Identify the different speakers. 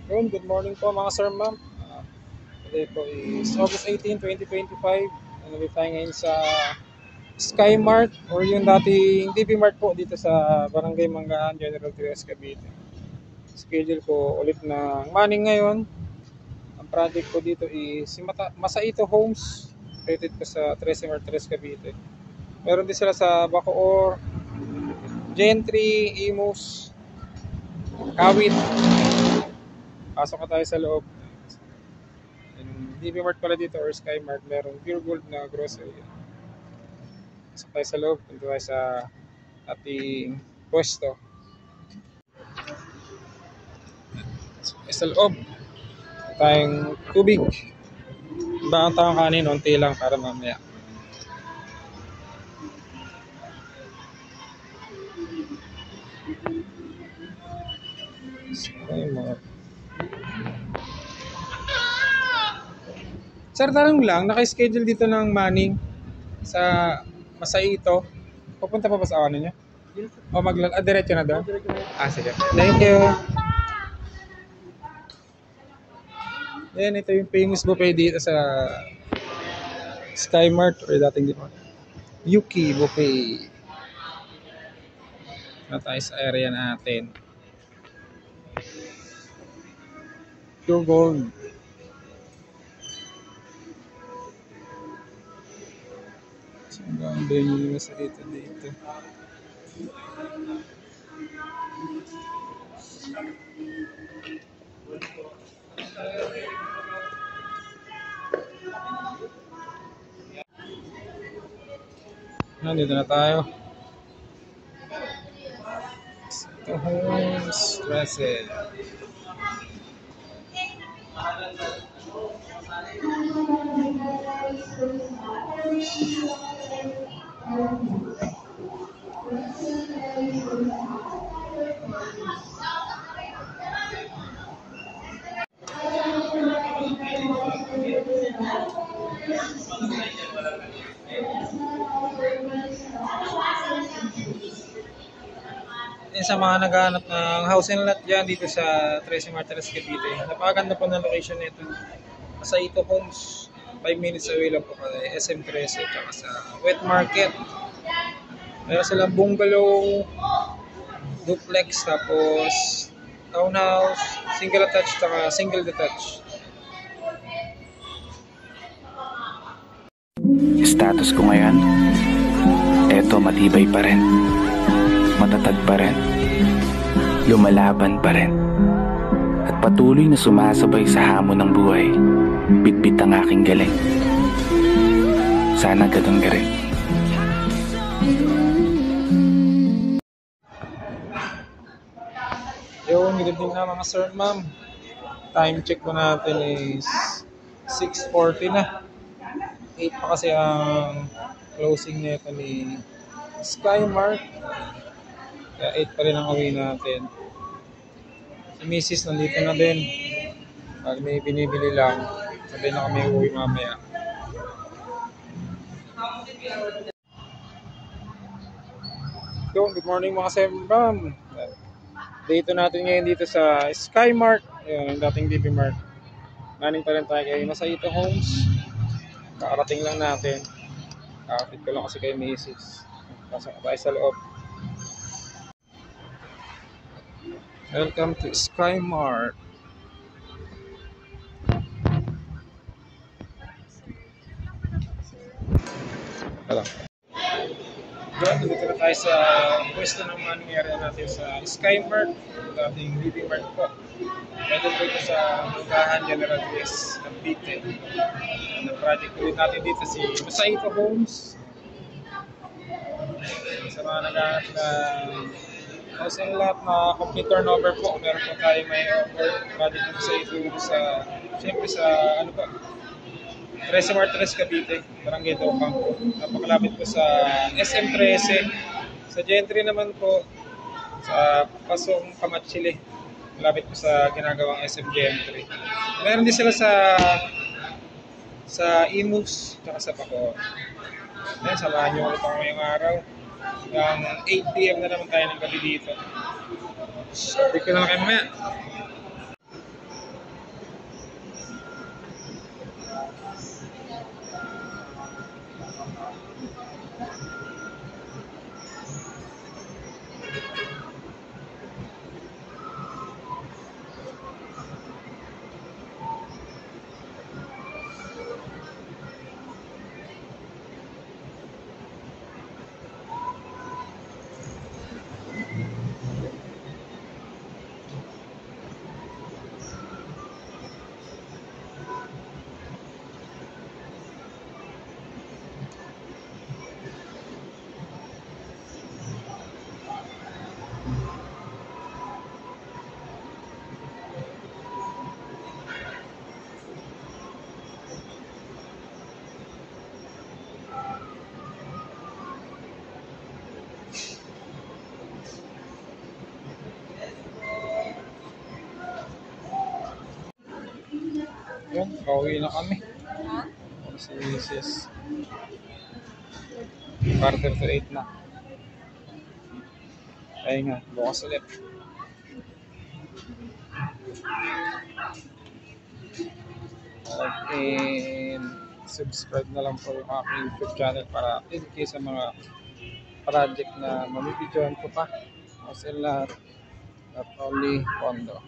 Speaker 1: Good morning po mga sir, ma'am. Today po is August 18, 2025. Nandito tayo ngayon sa Sky Mart or yung dating DP Mart po dito sa Barangay Manggaan, General Trias, Cavite. Schedule ko ulit ng morning ngayon. Ang project ko dito is si Masaito Homes. Rated ko sa 13 Martires, Cavite. Meron din sila sa Bacoor, Gentry, Imus, Kawit. Pasok na tayo sa loob. DP Mart pala dito or Sky Mart, merong Pure Gold na grocery. Pasok tayo sa loob, punta tayo sa ating pwesto. Sa loob, tayong tubig. Iba ang tayong kanin, unti lang para mamaya. Sky Mart. Sir, tanong lang, naka-schedule dito ng morning sa Masaito. Pupunta pa ba sa ano niya? O diretso na doon? Sige. Thank you. Yan, ito yung famous buffet dito sa Sky Mart or dating dito. Yuki Buffet. Na tayo sa area natin. Pure Gold. Ang venue nila sa dito. Nandito na tayo. Ito Homes Dressel. Sa mga naghahanap ng house and lot dyan dito sa 13 Martires, Cavite. Napakaganda po ng location nito. Masaito Homes, 5 minutes away lang po kay SM13 at sa Wet Market. Meron silang bungalow, duplex, tapos townhouse, single attached at single detached.
Speaker 2: Status ko ngayon, eto matibay pa rin, matatag pa rin, lumalaban pa rin, at patuloy na sumasabay sa hamon ng buhay. Bitbit ang aking galing, sana ganun ka rin.
Speaker 1: Good evening na mga sir, ma'am. Time check po natin is 6:40 na. 8 pa kasi ang closing nito ni Sky Mart. Kaya 8 pa rin ang uwi natin. Si Mrs. nandito na din. Pag may binibili lang, sabihin na kami uwi mamaya. Good morning mga sir, ma'am. Dito natin ngayon dito sa Sky Mart. Yung dating DP Mart. Naning pa rin tayo kay Masaito Homes. Kakarating lang natin. Kakapit ko lang kasi kay Mrs. Pasok tayo sa loob. Welcome to Sky Mart. Hello. Dito na tayo sa pwesto ng money area natin sa Sky Mart. Dating DP Mart po. Pwede po ito sa Manggaan, General Trias, Cavite. Ang project ulit natin dito si Masaito Homes. Sa mga naghahanap na house and lot na complete turnover po, meron po tayo may offer project po sa ito sa, siyempre sa ano po, 13 Martires, Cavite, Barangay Topang po. Napakalapit po sa SM13. Sa Gentry naman po, sa Pasong Kamatsili. Malapit po sa ginagawang SM Gentry. Meron din sila sa Imus, tsaka sa Bacoor. Ayan, samahan nyo ulit ako ngayong araw. Hanggang 8 PM na naman tayo ng gabi dito. Break ko na lang kayo mamaya. Yun, pauwi na kami. Si Mrs. Quarter to 8 na. Ayun nga, bukas ulit. And subscribe na lang po yung aking YouTube channel para in case sa mga project na mamibidyoan ko pa. Kasi lahat, not only Pondo.